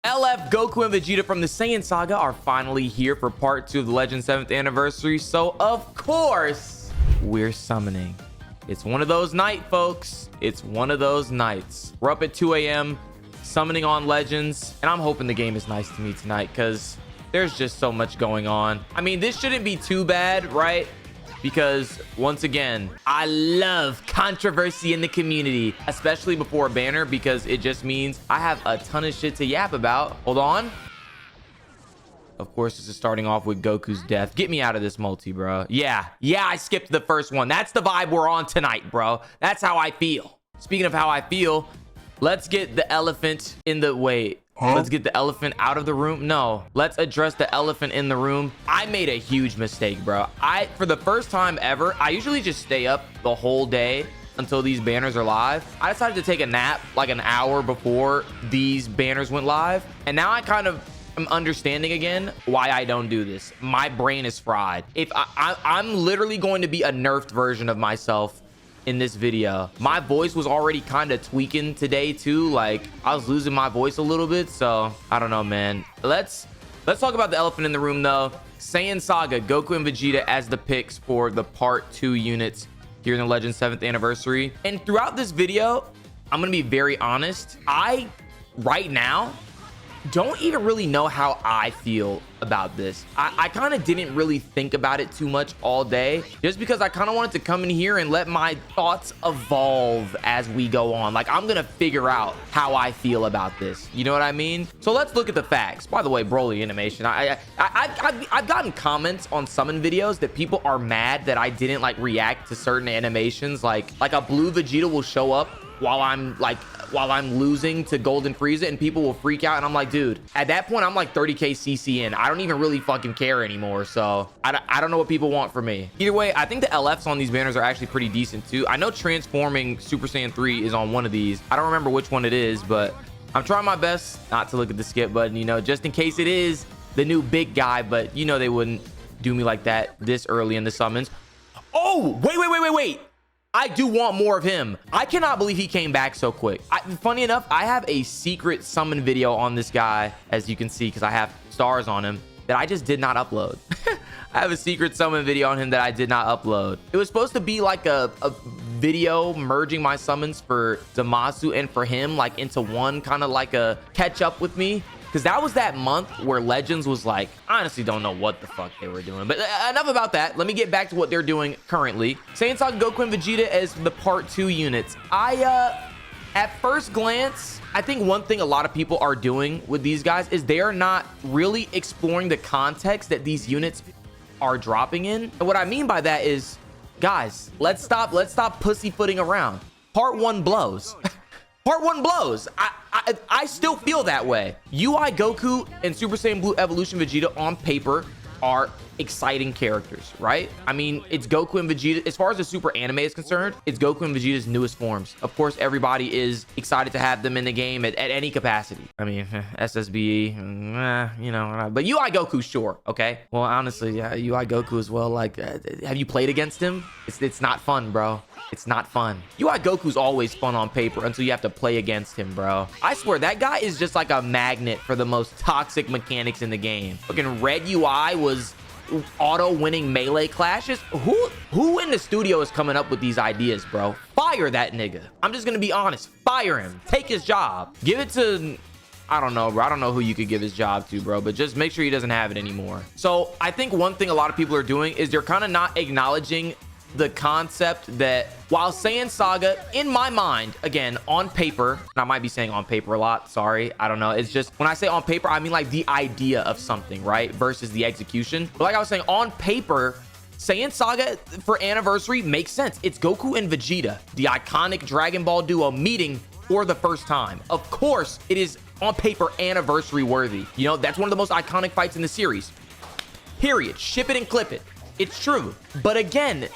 LF Goku and Vegeta from the Saiyan Saga are finally here for part 2 of the Legend 7th anniversary. So, of course, we're summoning. It's one of those nights, folks. It's one of those nights. We're up at 2 a.m. summoning on Legends. And I'm hoping the game is nice to me tonight because there's just so much going on. I mean, this shouldn't be too bad, right? Because once again, I love controversy in the community, especially before a banner, because it just means I have a ton of shit to yap about. Hold on. Of course, this is starting off with Goku's death. Get me out of this multi, bro. Yeah, I skipped the first one. That's the vibe we're on tonight, bro. That's how I feel. Speaking of how I feel, let's get the elephant in the... Wait. Let's get the elephant out of the room. No, let's address the elephant in the room. I made a huge mistake, bro. For the first time ever, I usually just stay up the whole day until these banners are live. I decided to take a nap like an hour before these banners went live. And now I kind of am understanding again why I don't do this. My brain is fried. If I'm literally going to be a nerfed version of myself in this video. My voice was already kind of tweaking today too. Like I was losing my voice a little bit. So I don't know, man. Let's talk about the elephant in the room though. Saiyan Saga, Goku and Vegeta as the picks for the part 2 units here in the Legend 7th anniversary. And throughout this video, I'm gonna be very honest. I right now don't even really know how I feel about this. I kind of didn't really think about it too much all day, just because I kind of wanted to come in here and let my thoughts evolve as we go on. Like I'm gonna figure out how I feel about this, you know what I mean? So let's look at the facts. By the way, Broly animation, I've gotten comments on summon videos that people are mad that I didn't like react to certain animations, like a blue Vegeta will show up while I'm losing to Golden Frieza and people will freak out, and I'm like, dude, at that point I'm like 30k CC in. I don't even really fucking care anymore. So I don't know what people want from me. Either way, I think the LFs on these banners are actually pretty decent too. I know transforming Super Saiyan 3 is on one of these. I don't remember which one it is, but I'm trying my best not to look at the skip button, you know, just in case it is the new big guy, but you know they wouldn't do me like that this early in the summons. Oh, wait. I do want more of him. I cannot believe he came back so quick. Funny enough, I have a secret summon video on this guy, as you can see, because I have stars on him that I just did not upload. I have a secret summon video on him that I did not upload. It was supposed to be like a video merging my summons for Zamasu and for him like into one, kind of like a catch up with me. Because that was that month where Legends was like, I honestly don't know what the fuck they were doing. But enough about that. Let me get back to what they're doing currently. Saiyan Saga, Goku, and Vegeta as the part 2 units. At first glance, I think one thing a lot of people are doing with these guys is they are not really exploring the context that these units are dropping in. And what I mean by that is, guys, let's stop pussyfooting around. Part 1 blows. Part 1 blows. I still feel that way. UI Goku and Super Saiyan Blue Evolution Vegeta on paper are exciting characters, right? I mean, it's Goku and Vegeta. As far as the Super anime is concerned, it's Goku and Vegeta's newest forms. Of course, everybody is excited to have them in the game at any capacity. I mean, SSBE, you know, but UI Goku, sure, okay? Well, honestly, yeah, UI Goku as well. Like, have you played against him? It's not fun, bro. It's not fun. UI Goku's always fun on paper until you have to play against him, bro. I swear, that guy is just like a magnet for the most toxic mechanics in the game. Fucking Red UI was auto-winning melee clashes. Who in the studio is coming up with these ideas, bro? Fire that nigga. I'm just gonna be honest. Fire him. Take his job. Give it to... I don't know, bro. I don't know who you could give his job to, bro, but just make sure he doesn't have it anymore. So I think one thing a lot of people are doing is they're kind of not acknowledging the concept that while Saiyan Saga, in my mind, again, on paper, and I might be saying on paper a lot, sorry, I don't know, it's just when I say on paper, I mean like the idea of something, right, versus the execution. But like I was saying, on paper, Saiyan Saga for anniversary makes sense. It's Goku and Vegeta, the iconic Dragon Ball duo, meeting for the first time. Of course, it is on paper anniversary worthy. You know, that's one of the most iconic fights in the series, period. Ship it and clip it. It's true. But again,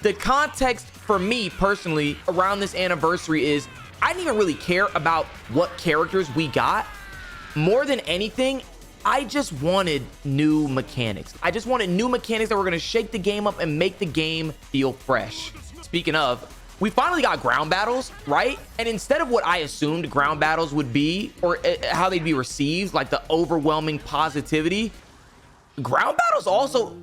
the context for me personally around this anniversary is I didn't even really care about what characters we got. More than anything, I just wanted new mechanics. I just wanted new mechanics that were going to shake the game up and make the game feel fresh. Speaking of, we finally got ground battles, right? And instead of what I assumed ground battles would be, or how they'd be received, like the overwhelming positivity, ground battles also...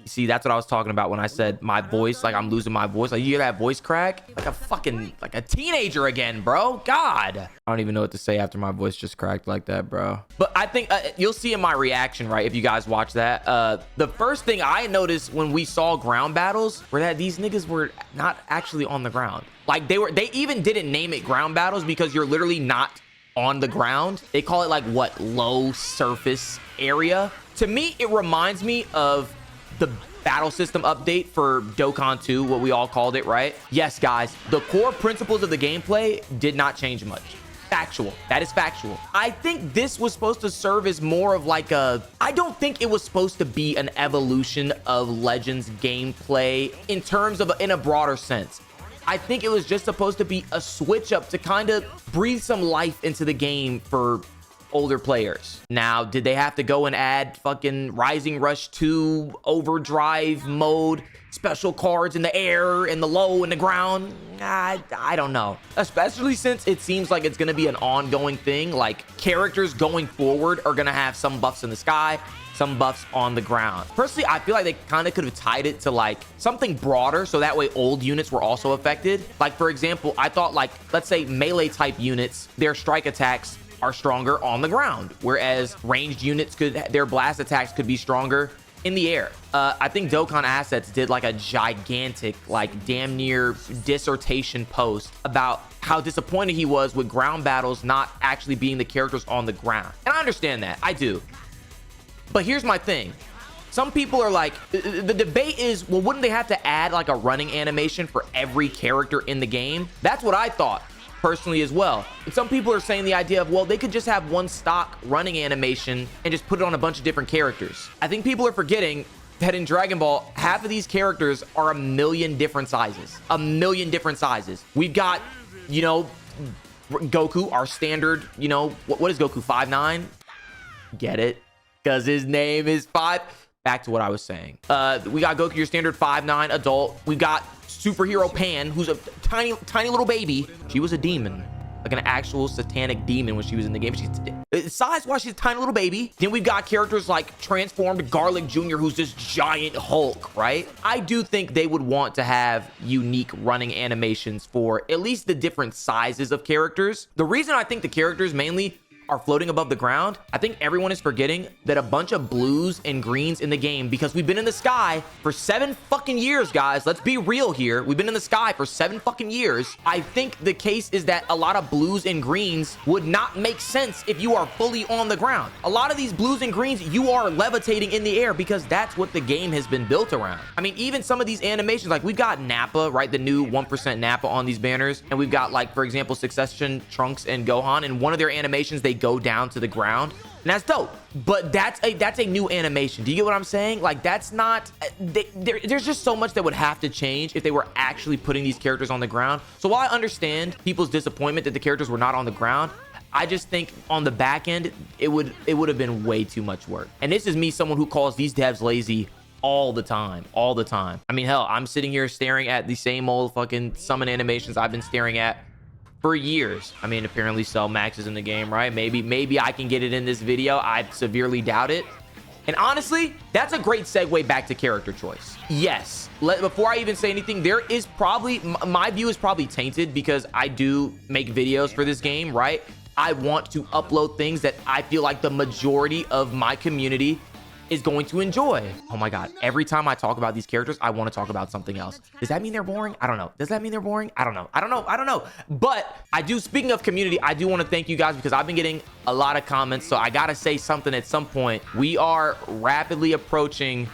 See, that's what I was talking about when I said my voice, like I'm losing my voice. Like, you hear that voice crack? Like a teenager again, bro. God. I don't even know what to say after my voice just cracked like that, bro. But I think you'll see in my reaction, right, if you guys watch that. The first thing I noticed when we saw ground battles were that these niggas were not actually on the ground. Like, they even didn't name it ground battles because you're literally not on the ground. They call it like, what, low surface area. To me, it reminds me of the battle system update for Dokkan 2, what we all called it, right? Yes, guys, the core principles of the gameplay did not change much. Factual. That is factual. I think this was supposed to serve as more of like I don't think it was supposed to be an evolution of Legends gameplay in terms of, in a broader sense. I think it was just supposed to be a switch up to kind of breathe some life into the game for older players. Now, did they have to go and add fucking Rising Rush 2 overdrive mode, special cards in the air and the low and the ground? I don't know. Especially since it seems like it's gonna be an ongoing thing. Like, characters going forward are gonna have some buffs in the sky, some buffs on the ground. Personally, I feel like they kind of could have tied it to like something broader, so that way old units were also affected. Like, for example, I thought, like, let's say melee type units, their strike attacks are stronger on the ground, whereas ranged units their blast attacks could be stronger in the air. I think Dokkan Assets did like a gigantic, like damn near dissertation post about how disappointed he was with ground battles not actually being the characters on the ground. And I understand that, I do. But here's my thing. Some people are like, the debate is, well, wouldn't they have to add like a running animation for every character in the game? That's what I thought personally as well. And some people are saying the idea of, well, they could just have one stock running animation and just put it on a bunch of different characters. I think people are forgetting that in Dragon Ball, half of these characters are a million different sizes. A million different sizes. We've got, you know, Goku, our standard, you know, what is Goku, 5'9"? Get it? Because his name is 5. Back to what I was saying. We got Goku, your standard 5'9" adult. We've got superhero Pan, who's a tiny little baby. She was a demon, like an actual satanic demon when she was in the game. She's size-wise, she's a tiny little baby. Then we've got characters like transformed Garlic Jr., who's this giant Hulk, right? I do think they would want to have unique running animations for at least the different sizes of characters. The reason I think the characters mainly are floating above the ground, I think everyone is forgetting that a bunch of blues and greens in the game, because we've been in the sky for 7 fucking years, guys. Let's be real here. We've been in the sky for 7 fucking years. I think the case is that a lot of blues and greens would not make sense if you are fully on the ground. A lot of these blues and greens, you are levitating in the air because that's what the game has been built around. I mean, even some of these animations, like we've got Nappa, right? The new 1% Nappa on these banners. And we've got, like, for example, Succession, Trunks, and Gohan. And one of their animations, they go down to the ground, and that's dope. But that's a new animation. Do you get what I'm saying? Like, that's not there's just so much that would have to change if they were actually putting these characters on the ground. So while I understand people's disappointment that the characters were not on the ground, I just think on the back end it would have been way too much work. And this is me, someone who calls these devs lazy all the time. I mean, hell, I'm sitting here staring at the same old fucking summon animations I've been staring at for years. I mean, apparently Cell Max is in the game, right? Maybe I can get it in this video. I severely doubt it. And honestly, that's a great segue back to character choice. Yes, before I even say anything, there is probably, my view is probably tainted because I do make videos for this game, right? I want to upload things that I feel like the majority of my community is going to enjoy. Oh my god, every time I talk about these characters, I want to talk about something else. Does that mean they're boring? I don't know. Does that mean they're boring? I don't know. But I do, speaking of community, I do want to thank you guys because I've been getting a lot of comments, so I gotta say something at some point. We are rapidly approaching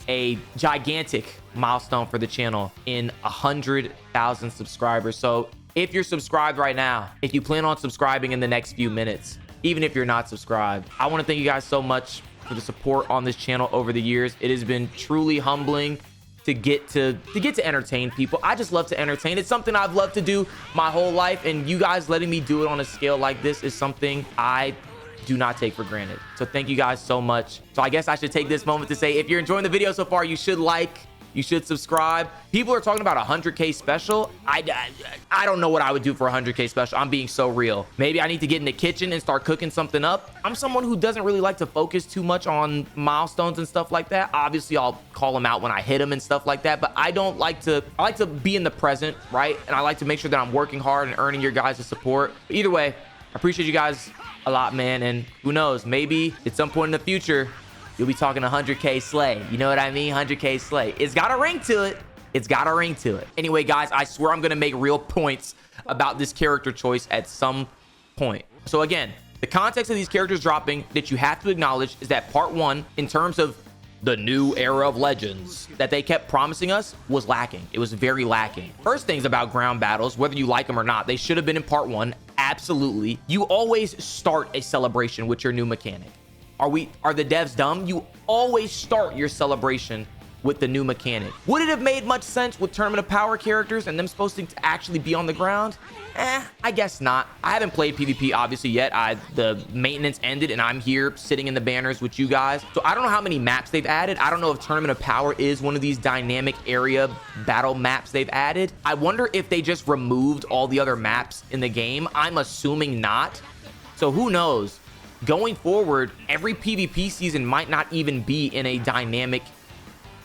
a gigantic milestone for the channel in 100,000 subscribers. So if you're subscribed right now, if you plan on subscribing in the next few minutes, even if you're not subscribed, I want to thank you guys so much for the support on this channel over the years. It has been truly humbling to get to entertain people. I just love to entertain. It's something I've loved to do my whole life, and you guys letting me do it on a scale like this is something I do not take for granted. So thank you guys so much. So I guess I should take this moment to say, if you're enjoying the video so far, you should like, You should subscribe. People are talking about a 100K special. I don't know what I would do for a 100K special. I'm being so real. Maybe I need to get in the kitchen and start cooking something up. I'm someone who doesn't really like to focus too much on milestones and stuff like that. Obviously, I'll call them out when I hit them and stuff like that, but I like to be in the present, right? And I like to make sure that I'm working hard and earning your guys' support. But either way, I appreciate you guys a lot, man. And who knows, maybe at some point in the future, you'll be talking 100K Slay. You know what I mean? 100K Slay. It's got a ring to it. It's got a ring to it. Anyway, guys, I swear I'm going to make real points about this character choice at some point. So again, the context of these characters dropping that you have to acknowledge is that part 1, in terms of the new era of Legends that they kept promising us, was lacking. It was very lacking. First things about ground battles, whether you like them or not, they should have been in part 1. Absolutely. You always start a celebration with your new mechanic. Are the devs dumb? You always start your celebration with the new mechanic. Would it have made much sense with Tournament of Power characters and them supposed to actually be on the ground? I guess not. I haven't played PvP obviously yet. The maintenance ended and I'm here sitting in the banners with you guys. So I don't know how many maps they've added. I don't know if Tournament of Power is one of these dynamic area battle maps they've added. I wonder if they just removed all the other maps in the game. I'm assuming not. So who knows? Going forward, every PvP season might not even be in a dynamic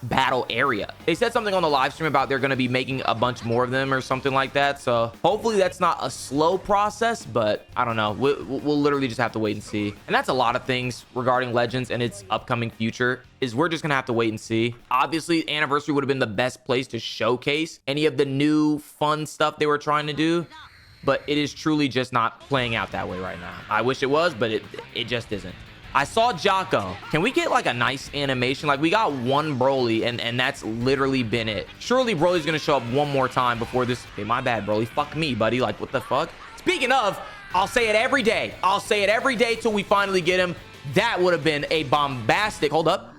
battle area. They said something on the live stream about they're going to be making a bunch more of them or something like that. So hopefully that's not a slow process, but I don't know. We'll literally just have to wait and see. And that's a lot of things regarding Legends and its upcoming future, is we're just going to have to wait and see. Obviously, Anniversary would have been the best place to showcase any of the new fun stuff they were trying to do, but it is truly just not playing out that way right now. I wish it was, but it just isn't. I saw Jocko. Can we get like a nice animation? Like, we got one Broly and that's literally been it. Surely Broly's gonna show up one more time before this. Okay, my bad, Broly. Fuck me, buddy. Like, what the fuck? Speaking of, I'll say it every day. I'll say it every day till we finally get him. That would have been a bombastic. Hold up.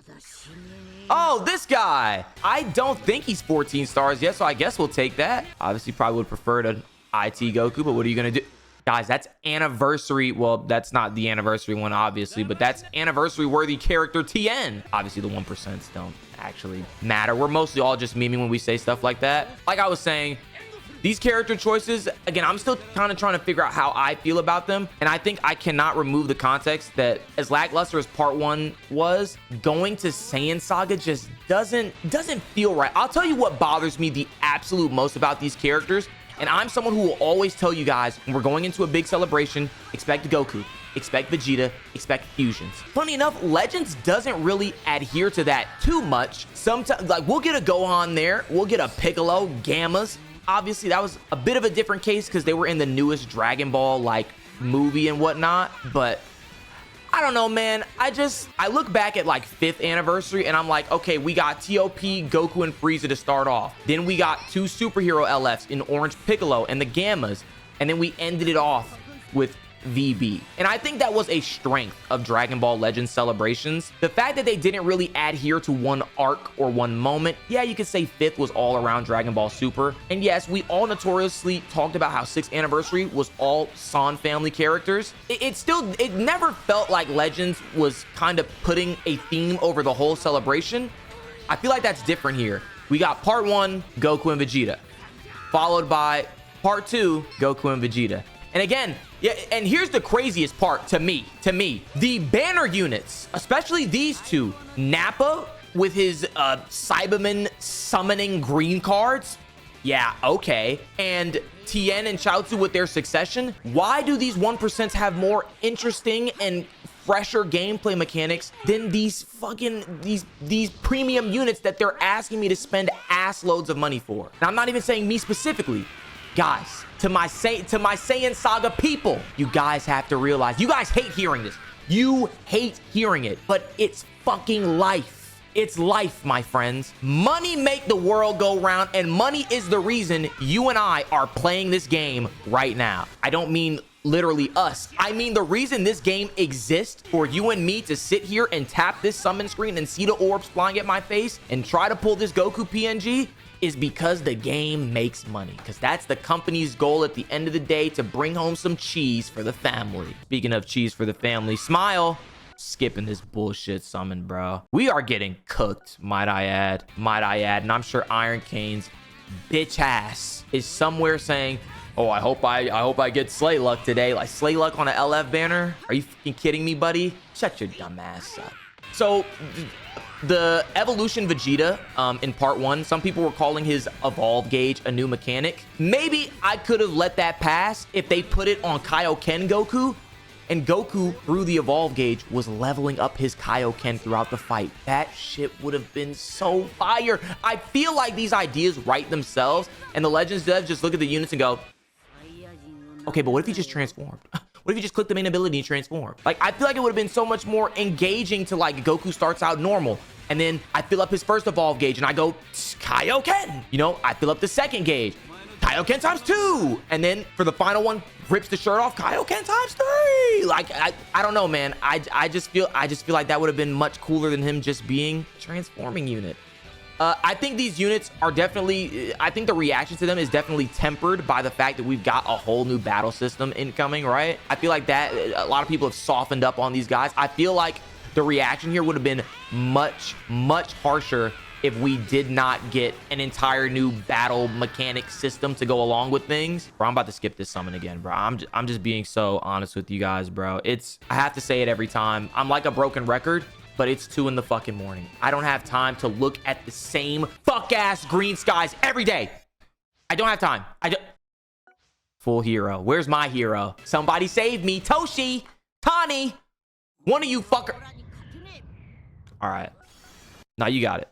Oh, this guy. I don't think he's 14 stars yet, so I guess we'll take that. Obviously, probably would prefer to IT Goku, but what are you gonna do? Guys, that's anniversary. Well, that's not the anniversary one, obviously, but that's anniversary worthy character TN. Obviously, the 1% don't actually matter. We're mostly all just memeing when we say stuff like that. Like I was saying, these character choices, again, I'm still kind of trying to figure out how I feel about them. And I think I cannot remove the context that as lackluster as part 1 was, going to Saiyan Saga just doesn't feel right. I'll tell you what bothers me the absolute most about these characters. And I'm someone who will always tell you guys, when we're going into a big celebration, expect Goku, expect Vegeta, expect fusions. Funny enough, Legends doesn't really adhere to that too much. Sometimes, like, we'll get a Gohan there, we'll get a Piccolo, Gammas. Obviously, that was a bit of a different case because they were in the newest Dragon Ball, like, movie and whatnot. But I don't know, man. I look back at like 5th anniversary and I'm like, okay, we got TOP, Goku, and Frieza to start off. Then we got 2 superhero LFs in Orange Piccolo and the Gammas. And then we ended it off with VB. And I think that was a strength of Dragon Ball Legends celebrations. The fact that they didn't really adhere to one arc or one moment. Yeah, you could say 5th was all around Dragon Ball Super. And yes, we all notoriously talked about how 6th anniversary was all San family characters. It never felt like Legends was kind of putting a theme over the whole celebration. I feel like that's different here. We got part 1, Goku and Vegeta, followed by part 2, Goku and Vegeta. And again, yeah, and here's the craziest part to me, the banner units, especially these two, Nappa with his Cyberman summoning green cards. Yeah, okay. And Tien and Chaozu with their succession. Why do these 1% have more interesting and fresher gameplay mechanics than these these premium units that they're asking me to spend ass loads of money for? And I'm not even saying me specifically. Guys, to my Saiyan Saga people, you guys have to realize, you guys hate hearing this. You hate hearing it, but it's fucking life. It's life, my friends. Money make the world go round, and money is the reason you and I are playing this game right now. I don't mean literally us. I mean the reason this game exists for you and me to sit here and tap this summon screen and see the orbs flying at my face and try to pull this Goku PNG is because the game makes money, because that's the company's goal at the end of the day, to bring home some cheese for the family. Speaking of cheese for the family, Smile skipping this bullshit summon, bro. We are getting cooked, might I add. Might I add. And I'm sure Iron Cane's bitch ass is somewhere saying, oh, I hope I get Slay Luck today. Like, Slay Luck on an LF banner? Are you fucking kidding me, buddy? Shut your dumb ass up. So, the Evolution Vegeta in part 1, some people were calling his Evolve Gauge a new mechanic. Maybe I could have let that pass if they put it on Kaioken Goku, and Goku, through the Evolve Gauge, was leveling up his Kaioken throughout the fight. That shit would have been so fire. I feel like these ideas write themselves, and the Legends devs just look at the units and go, okay, but what if he just transformed? What if you just click the main ability and transform? Like, I feel like it would have been so much more engaging to, like, Goku starts out normal, and then I fill up his first Evolve Gauge, and I go, Kaioken! You know, I fill up the second gauge, Kaioken times 2! And then, for the final one, rips the shirt off, Kaioken times 3! Like, I don't know, man. I just feel like that would have been much cooler than him just being a transforming unit. I think these units are definitely, I think the reaction to them is definitely tempered by the fact that we've got a whole new battle system incoming, right? I feel like that a lot of people have softened up on these guys. I feel like the reaction here would have been much, much harsher if we did not get an entire new battle mechanic system to go along with things. Bro, I'm about to skip this summon again, bro. I'm just being so honest with you guys, bro. I have to say it every time. I'm like a broken record, but it's 2 in the fucking morning. I don't have time to look at the same fuck-ass green skies every day. I don't have time. Full hero. Where's my hero? Somebody save me. Toshi! Tani! One of you fucker... All right. Now you got it.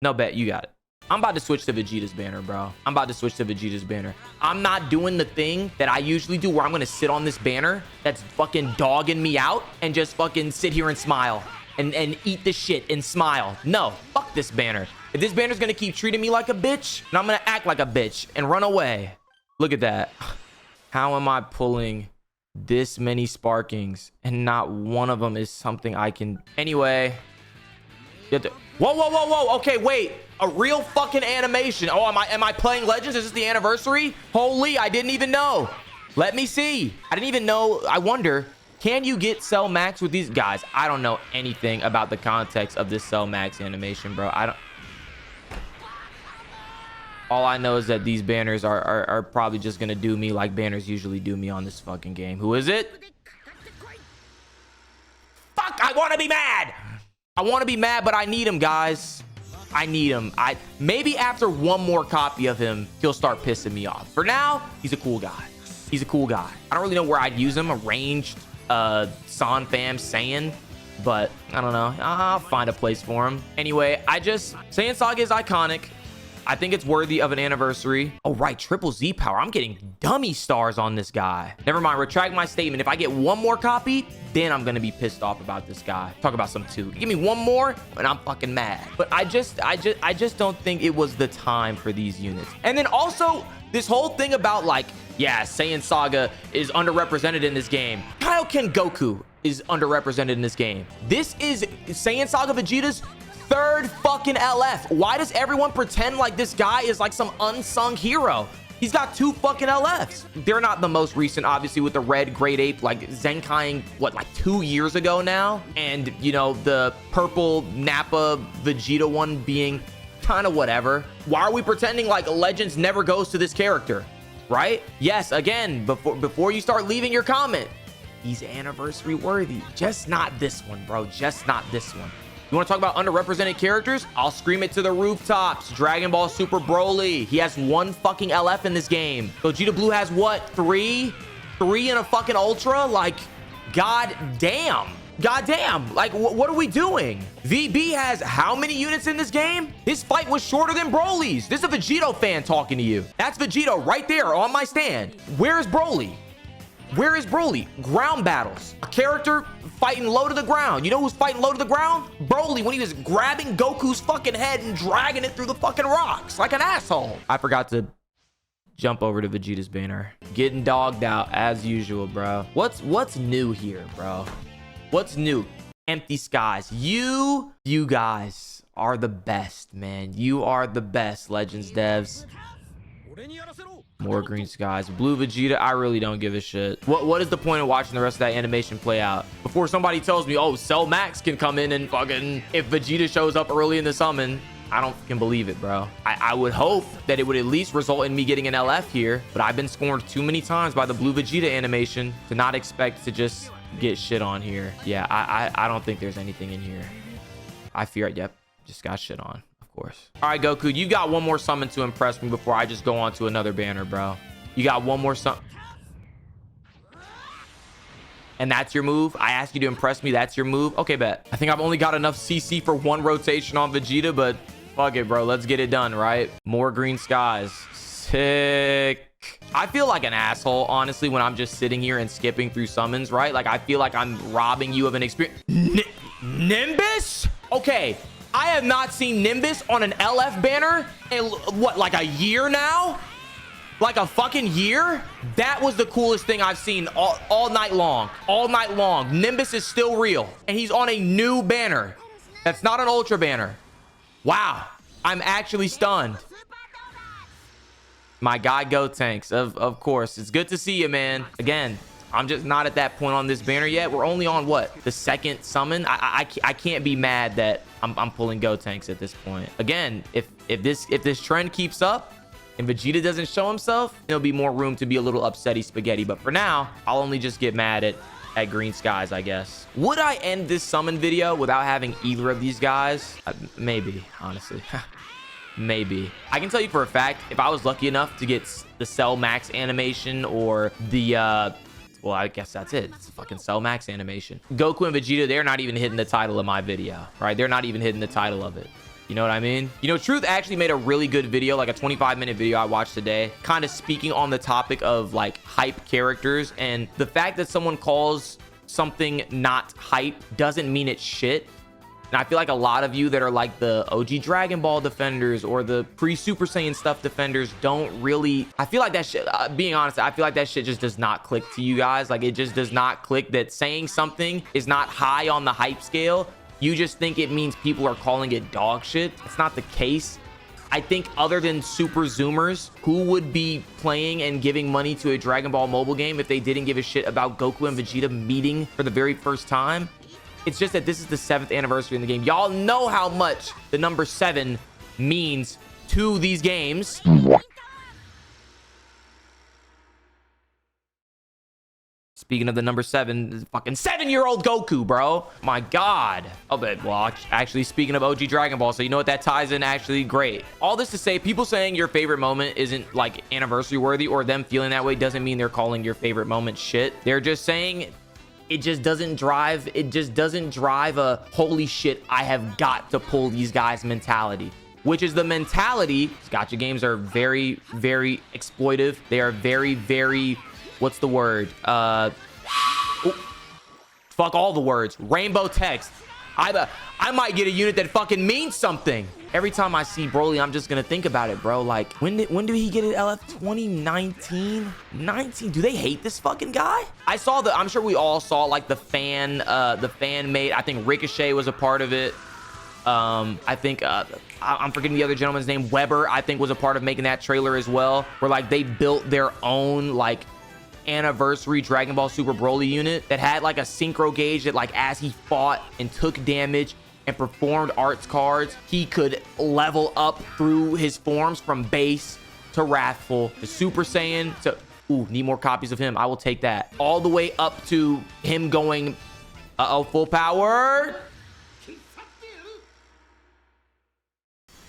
No bet, you got it. I'm about to switch to Vegeta's banner, bro. I'm about to switch to Vegeta's banner. I'm not doing the thing that I usually do where I'm going to sit on this banner that's fucking dogging me out and just fucking sit here and smile and eat the shit and smile. No, fuck this banner. If this banner's going to keep treating me like a bitch, then I'm going to act like a bitch and run away. Look at that. How am I pulling this many sparkings and not one of them is something I can... Anyway... Whoa. Okay, wait. A real fucking animation. Oh, am I playing Legends? Is this the anniversary? Holy, I didn't even know. Let me see. I didn't even know. I wonder, can you get Cell Max with these guys? I don't know anything about the context of this Cell Max animation, bro. All I know is that these banners are probably just gonna do me like banners usually do me on this fucking game. Who is it? Fuck, I want to be mad. I want to be mad, but I need him, guys. I need him. Maybe after one more copy of him, he'll start pissing me off. For now, he's a cool guy. He's a cool guy. I don't really know where I'd use him. A ranged San Fam Saiyan, but I don't know. I'll find a place for him. Anyway, Saiyan Saga is iconic. I think it's worthy of an anniversary. Oh, right. Triple Z power. I'm getting dummy stars on this guy. Never mind. Retract my statement. If I get one more copy, then I'm going to be pissed off about this guy. Talk about some 2. Give me one more and I'm fucking mad. But I just don't think it was the time for these units. And then also this whole thing about like, yeah, Saiyan Saga is underrepresented in this game. Kaioken Goku is underrepresented in this game. This is Saiyan Saga Vegeta's 3rd fucking LF. Why does everyone pretend like this guy is like some unsung hero? He's got 2 fucking LFs. They're not the most recent, obviously, with the red Great Ape, like Zenkaiing, what, like 2 years ago now? And, you know, the purple Nappa Vegeta one being kind of whatever. Why are we pretending like Legends never goes to this character? Right? Yes, again, before you start leaving your comment, he's anniversary worthy. Just not this one, bro. Just not this one. You want to talk about underrepresented characters? I'll scream it to the rooftops. Dragon Ball Super Broly. He has 1 fucking LF in this game. Vegeta Blue has what? 3? 3 in a fucking Ultra? Like, god damn. God damn. Like, what are we doing? VB has how many units in this game? His fight was shorter than Broly's. This is a Vegito fan talking to you. That's Vegito right there on my stand. Where is Broly? Where is Broly? Ground battles. A character fighting low to the ground. You know who's fighting low to the ground? Broly, when he was grabbing Goku's fucking head and dragging it through the fucking rocks like an asshole. I forgot to jump over to Vegeta's banner. Getting dogged out as usual, bro. What's new here, bro? What's new? Empty skies. You guys are the best, man. You are the best, Legends devs. More green skies. Blue Vegeta, I really don't give a shit. What is the point of watching the rest of that animation play out? Before somebody tells me, oh, Cell Max can come in and fucking... If Vegeta shows up early in the summon, I don't fucking believe it, bro. I would hope that it would at least result in me getting an LF here, but I've been scorned too many times by the Blue Vegeta animation to not expect to just get shit on here. Yeah, I don't think there's anything in here. I fear it. Yep, just got shit on. Course. All right, Goku, you got one more summon to impress me before I just go on to another banner, bro. You got one more summon. And that's your move? I asked you to impress me. That's your move? Okay, bet. I think I've only got enough CC for one rotation on Vegeta, but fuck it, bro. Let's get it done, right? More green skies. Sick. I feel like an asshole, honestly, when I'm just sitting here and skipping through summons, right? Like, I feel like I'm robbing you of an experience. Nimbus? Okay. I have not seen Nimbus on an LF banner in what, like a year now? Like a fucking year? That was the coolest thing I've seen all night long. All night long. Nimbus is still real. And he's on a new banner. That's not an ultra banner. Wow. I'm actually stunned. My guy Gotenks, of course. It's good to see you, man. Again, I'm just not at that point on this banner yet. We're only on what? The second summon? I can't be mad that I'm pulling Gotenks at this point. Again, if this trend keeps up and Vegeta doesn't show himself, there'll be more room to be a little upsetty spaghetti. But for now, I'll only just get mad at green skies, I guess. Would I end this summon video without having either of these guys? Maybe, honestly. Maybe. I can tell you for a fact, if I was lucky enough to get the Cell Max animation or the well, I guess that's it. It's a fucking Cell Max animation. Goku and Vegeta, they're not even hitting the title of my video, right? They're not even hitting the title of it. You know what I mean? You know, Truth actually made a really good video, like a 25-minute video I watched today, kind of speaking on the topic of like hype characters. And the fact that someone calls something not hype doesn't mean it's shit. And I feel like a lot of you that are like the OG Dragon Ball defenders or the pre-Super Saiyan stuff defenders don't really... I feel like that shit, being honest, I feel like that shit just does not click to you guys. Like, it just does not click that saying something is not high on the hype scale. You just think it means people are calling it dog shit. It's not the case. I think other than super zoomers, who would be playing and giving money to a Dragon Ball mobile game if they didn't give a shit about Goku and Vegeta meeting for the very first time? It's just that this is the 7th anniversary in the game. Y'all know how much the number 7 means to these games. Speaking of the number 7, fucking 7-year-old Goku, bro. My God. Oh, but well, actually, speaking of OG Dragon Ball, so you know what that ties in actually great. All this to say, people saying your favorite moment isn't like anniversary worthy or them feeling that way doesn't mean they're calling your favorite moment shit. They're just saying it just doesn't drive a holy shit, I have got to pull these guys mentality, which is the mentality. Gacha games are very, very exploitive. They are very, very, what's the word? Fuck all the words. Rainbow text. I might get a unit that fucking means something. Every time I see Broly, I'm just gonna think about it, bro. Like, when did he get it? LF 2019? 19? Do they hate this fucking guy? I saw I'm sure we all saw like the fan made. I think Ricochet was a part of it. I think I'm forgetting the other gentleman's name. Weber, I think, was a part of making that trailer as well, where like they built their own like anniversary Dragon Ball Super Broly unit that had like a synchro gauge that like as he fought and took damage and performed arts cards, he could level up through his forms from base to Wrathful to Super Saiyan to... Ooh, need more copies of him. I will take that. All the way up to him going... Uh-oh, full power.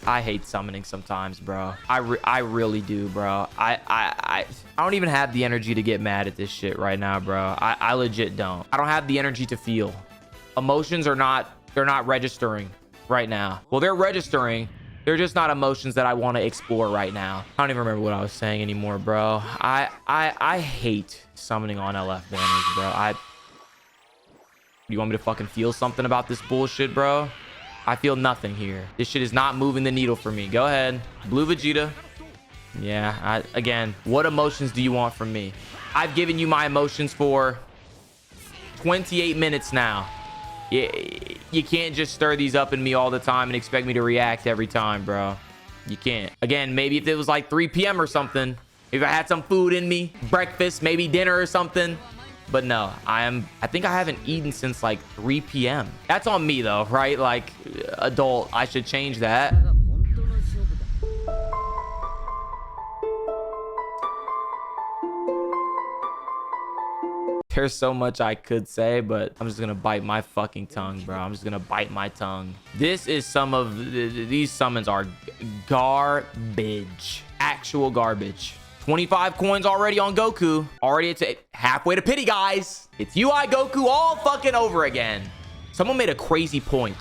I hate summoning sometimes, bro. I really do, bro. I don't even have the energy to get mad at this shit right now, bro. I legit don't. I don't have the energy to feel. Emotions are not... They're not registering right now. Well, they're registering. They're just not emotions that I want to explore right now. I don't even remember what I was saying anymore, bro. I hate summoning on LF banners, bro. You want me to fucking feel something about this bullshit, bro? I feel nothing here. This shit is not moving the needle for me. Go ahead. Blue Vegeta. Yeah, again, what emotions do you want from me? I've given you my emotions for 28 minutes now. You can't just stir these up in me all the time and expect me to react every time, bro. You can't. Again, maybe if it was like 3 p.m. or something, If I had some food in me, breakfast, maybe dinner or something. But no, I think I haven't eaten since like 3 p.m. That's on me though, right? Like adult, I should change that. There's so much I could say, but I'm just gonna bite my fucking tongue, bro. I'm just gonna bite my tongue. This is some of these summons are garbage, actual garbage. 25 coins already on Goku. Already it's halfway to pity, guys. It's UI Goku all fucking over again. Someone made a crazy point.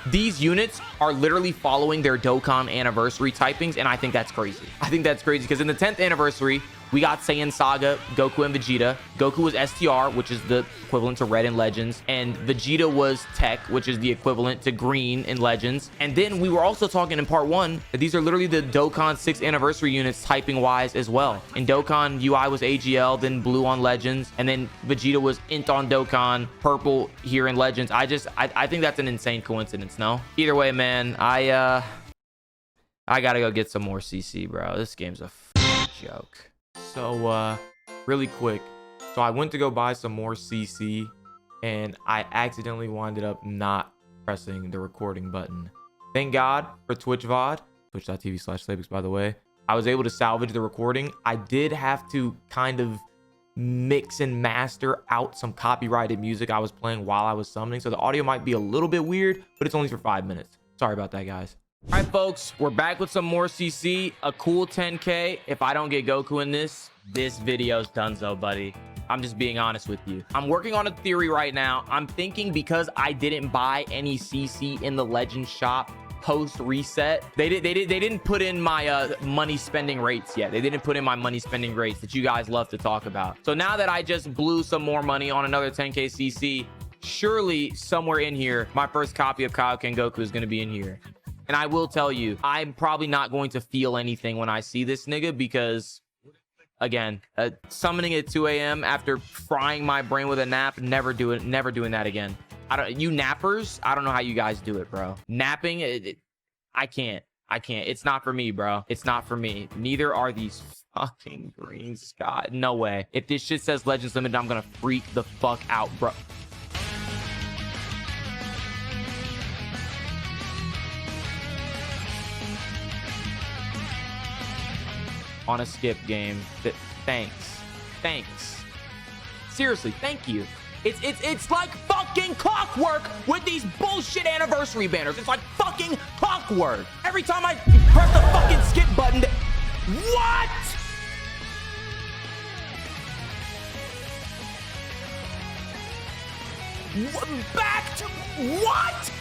These units are literally following their Dokkan anniversary typings, and I think that's crazy. I think that's crazy because in the 10th anniversary, we got Saiyan Saga, Goku, and Vegeta. Goku was STR, which is the equivalent to Red in Legends, and Vegeta was Tech, which is the equivalent to Green in Legends. And then we were also talking in part 1 that these are literally the Dokkan 6th anniversary units typing-wise as well. In Dokkan, UI was AGL, then Blue on Legends, and then Vegeta was Int on Dokkan, Purple here in Legends. I think that's an insane coincidence, no? Either way, man, I gotta go get some more CC, bro. This game's a joke. So, really quick. So I went to go buy some more CC, and I accidentally winded up not pressing the recording button. Thank God for Twitch VOD, twitch.tv/Slaybix, by the way. I was able to salvage the recording. I did have to kind of mix and master out some copyrighted music I was playing while I was summoning, so the audio might be a little bit weird, but it's only for 5 minutes. Sorry about that, guys. All right, folks, we're back with some more CC, a cool 10K. If I don't get Goku in this video's donezo, buddy. I'm just being honest with you. I'm working on a theory right now. I'm thinking because I didn't buy any CC in the Legends shop post reset, they didn't put in my money spending rates yet. They didn't put in my money spending rates that you guys love to talk about. So now that I just blew some more money on another 10K CC, surely somewhere in here, my first copy of Kaioken Goku is going to be in here. And I will tell you, I'm probably not going to feel anything when I see this nigga because, again, summoning at 2 a.m. after frying my brain with a nap, never doing that again. You nappers, I don't know how you guys do it, bro. Napping, I can't. It's not for me, bro. It's not for me. Neither are these fucking green sky. No way. If this shit says Legends Limited, I'm gonna freak the fuck out, bro. On a skip game. Thanks. Seriously, thank you. It's like fucking clockwork with these bullshit anniversary banners. It's like fucking clockwork. Every time I press the fucking skip button, what? Back to what?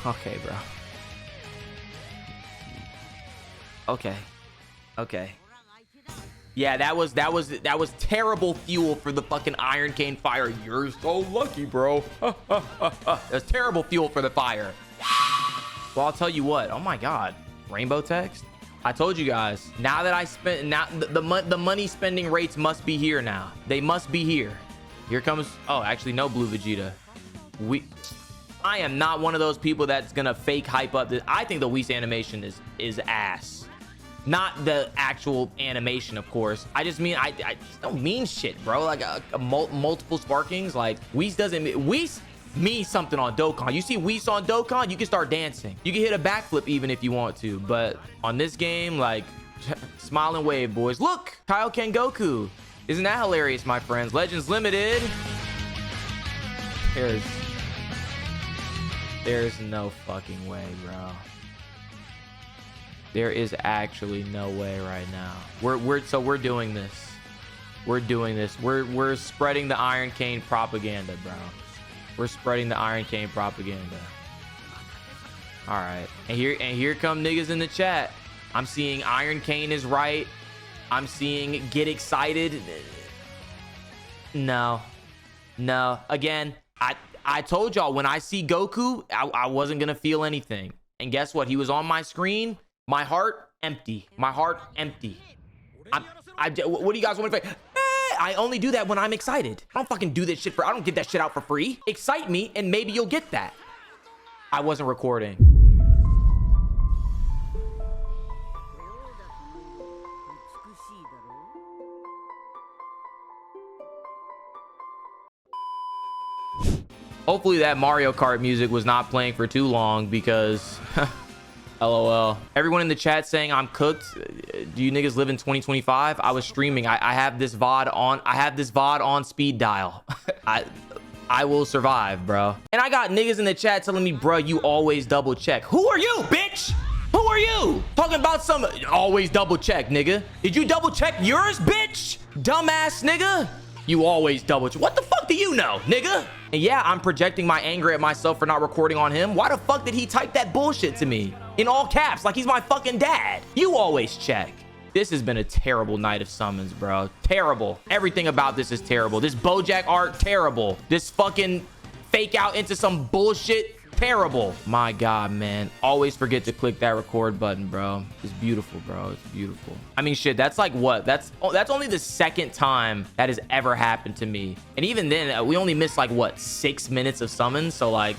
Okay, bro. Okay. Yeah, that was terrible fuel for the fucking Iron Cane fire. You're so lucky, bro. That's terrible fuel for the fire. Well, I'll tell you what. Oh my God, rainbow text. I told you guys. Now that I spent, now the money spending rates must be here now. They must be here. Here comes. Oh, actually, no blue Vegeta. I am not one of those people that's gonna fake hype up this. I think the Whis animation is ass. Not the actual animation, of course. I just mean I just don't mean shit, bro. Like multiple sparkings. Like Whis means something on Dokkan. You see Whis on Dokkan, you can start dancing. You can hit a backflip even if you want to. But on this game, like, smile and wave, boys. Look, Kaioken Goku. Isn't that hilarious, my friends? Legends Limited. There's no fucking way, bro. There is actually no way right now. We're doing this. We're doing this. We're spreading the Iron Cane propaganda, bro. We're spreading the Iron Cane propaganda. All right. And here come niggas in the chat. I'm seeing Iron Cane is right. I'm seeing get excited. No. Again, I told y'all when I see Goku, I wasn't gonna feel anything. And guess what? He was on my screen. My heart empty. My heart empty. What do you guys want to say? I only do that when I'm excited. I don't fucking do this shit I don't give that shit out for free. Excite me and maybe you'll get that. I wasn't recording. Hopefully that Mario Kart music was not playing for too long because LOL. Everyone in the chat saying I'm cooked. Do you niggas live in 2025? I was streaming. I have this VOD on. I have this VOD on speed dial. I will survive, bro. And I got niggas in the chat telling me, bro, you always double check. Who are you, bitch? Who are you? Talking about some always double check, nigga. Did you double check yours, bitch? Dumbass nigga. You always double check. What the fuck do you know, nigga? And yeah, I'm projecting my anger at myself for not recording on him. Why the fuck did he type that bullshit to me in all caps like he's my fucking dad? You always check. This has been a terrible night of summons, bro. Terrible. Everything about this is terrible. This BoJack art, terrible. This fucking fake out into some bullshit, terrible. My God, man. Always forget to click that record button, bro. It's beautiful, bro. It's beautiful. I mean, shit, that's like what? That's only the second time that has ever happened to me. And even then, we only missed like, what, 6 minutes of summons? So like,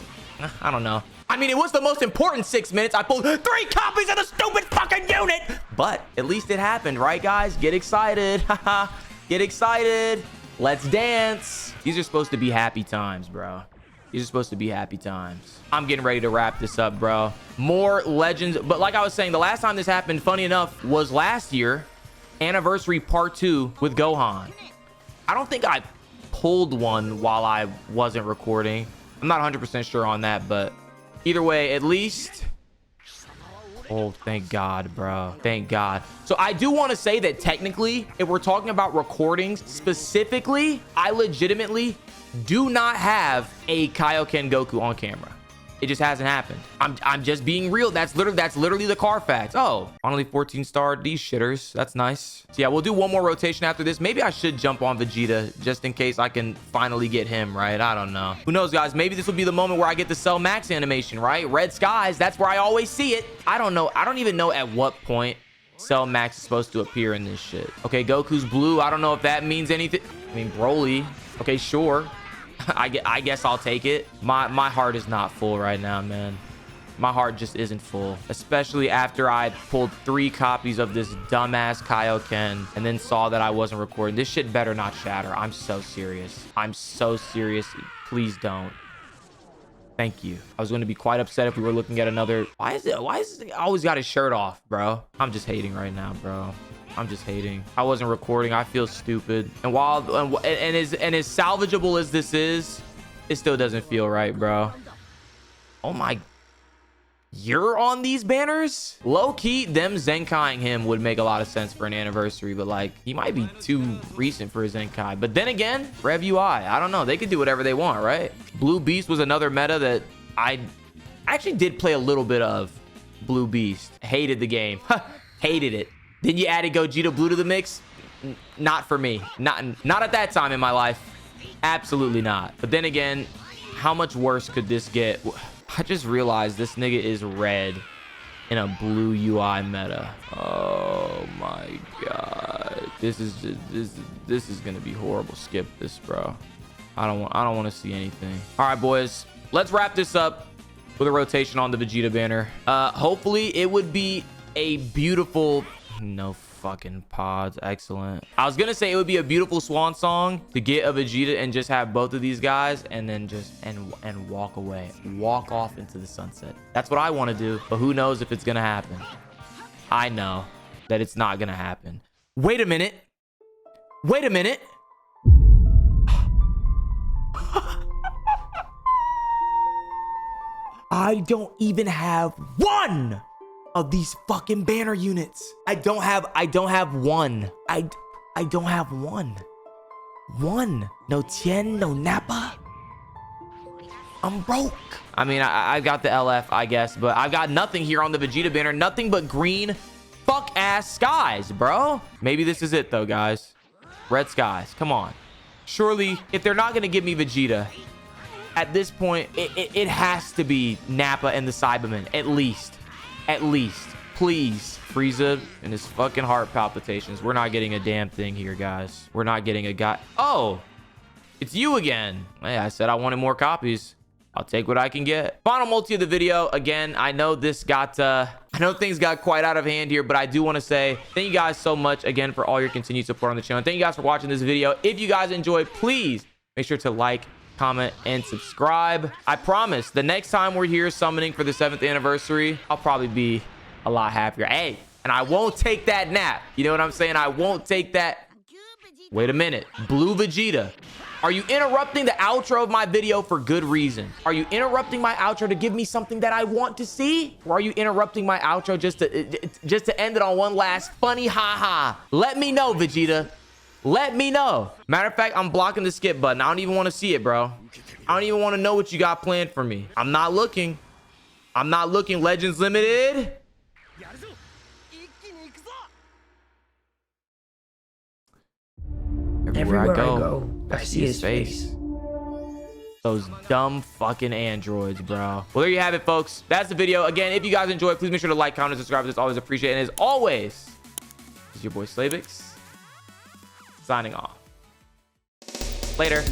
I don't know. I mean, it was the most important 6 minutes. I pulled 3 copies of the stupid fucking unit. But at least it happened, right, guys? Get excited. Haha. Get excited. Let's dance. These are supposed to be happy times, bro. These are supposed to be happy times. I'm getting ready to wrap this up, bro. More legends. But like I was saying, the last time this happened, funny enough, was last year. Anniversary part 2 with Gohan. I don't think I pulled one while I wasn't recording. I'm not 100% sure on that, but either way, at least... Oh, thank God, bro. Thank God. So I do want to say that technically, if we're talking about recordings specifically, I legitimately do not have a Kaioken Goku on camera. It just hasn't happened. I'm just being real. That's literally the Carfax. Oh, finally 14 star these shitters. That's nice. So yeah, we'll do one more rotation after this. Maybe I should jump on Vegeta just in case I can finally get him, right? I don't know. Who knows, guys? Maybe this will be the moment where I get the Cell Max animation, right? Red skies. That's where I always see it. I don't know. I don't even know at what point Cell Max is supposed to appear in this shit. Okay, Goku's blue. I don't know if that means anything. I mean, Broly. Okay, sure. I guess I'll take it. My heart is not full right now, man. My heart just isn't full, especially after I pulled 3 copies of this dumbass Kaioken and then saw that I wasn't recording. This shit better not shatter. I'm so serious. I'm so serious. Please don't. Thank you. I was going to be quite upset if we were looking at another. Why is it always got his shirt off, bro? I'm just hating right now, bro. I'm just hating. I wasn't recording. I feel stupid. And while and as salvageable as this is, it still doesn't feel right, bro. Oh my. You're on these banners? Low-key, them Zenkaiing him would make a lot of sense for an anniversary, but like, he might be too recent for a Zenkai. But then again, Rev UI, I don't know. They could do whatever they want, right? Blue Beast was another meta that I actually did play a little bit of. Blue Beast. Hated the game. Hated it. Then you added Gogeta Blue to the mix? Not for me. Not at that time in my life. Absolutely not. But then again, how much worse could this get? I just realized this nigga is red in a blue UI meta. Oh my God. This is gonna be horrible. Skip this, bro. I don't want to see anything. All right, boys. Let's wrap this up with a rotation on the Vegeta banner. Hopefully it would be a beautiful... No fucking pods. Excellent. I was gonna say it would be a beautiful swan song to get a Vegeta and just have both of these guys and then just and walk away, walk off into the sunset. That's what I want to do, but who knows if it's gonna happen. I know that it's not gonna happen. Wait a minute. Wait a minute. I don't even have one of these fucking banner units. I don't have one. I don't have one. No Tien, no Nappa. I'm broke. I mean, I got the LF, I guess, but I've got nothing here on the Vegeta banner. Nothing but green fuck ass skies, bro. Maybe this is it though, guys. Red skies, come on. Surely, if they're not gonna give me Vegeta, at this point, it has to be Nappa and the Cybermen, at least. Please. Frieza and his fucking heart palpitations. We're not getting a damn thing here, guys. We're not getting a guy. Oh, it's you again. Hey, I said I wanted more copies. I'll take what I can get. Final multi of the video. Again, I know this got, I know things got quite out of hand here, but I do want to say thank you guys so much again for all your continued support on the channel. Thank you guys for watching this video. If you guys enjoyed, please make sure to like, comment, and subscribe. I promise the next time we're here summoning for the 7th anniversary, I'll probably be a lot happier. Hey, and I won't take that nap. You know what I'm saying? I won't take that. Wait a minute. Blue Vegeta. Are you interrupting the outro of my video for good reason? Are you interrupting my outro to give me something that I want to see? Or are you interrupting my outro just to end it on one last funny haha? Let me know, Vegeta. Let me know. Matter of fact, I'm blocking the skip button. I don't even want to see it, bro. I don't even want to know what you got planned for me. I'm not looking. I'm not looking. Legends Limited. Everywhere I go, I see his face. Those dumb fucking androids, bro. Well, there you have it, folks. That's the video. Again, if you guys enjoyed, please make sure to like, comment, and subscribe. It's always appreciated. And as always, this is your boy Slaybix signing off. Later.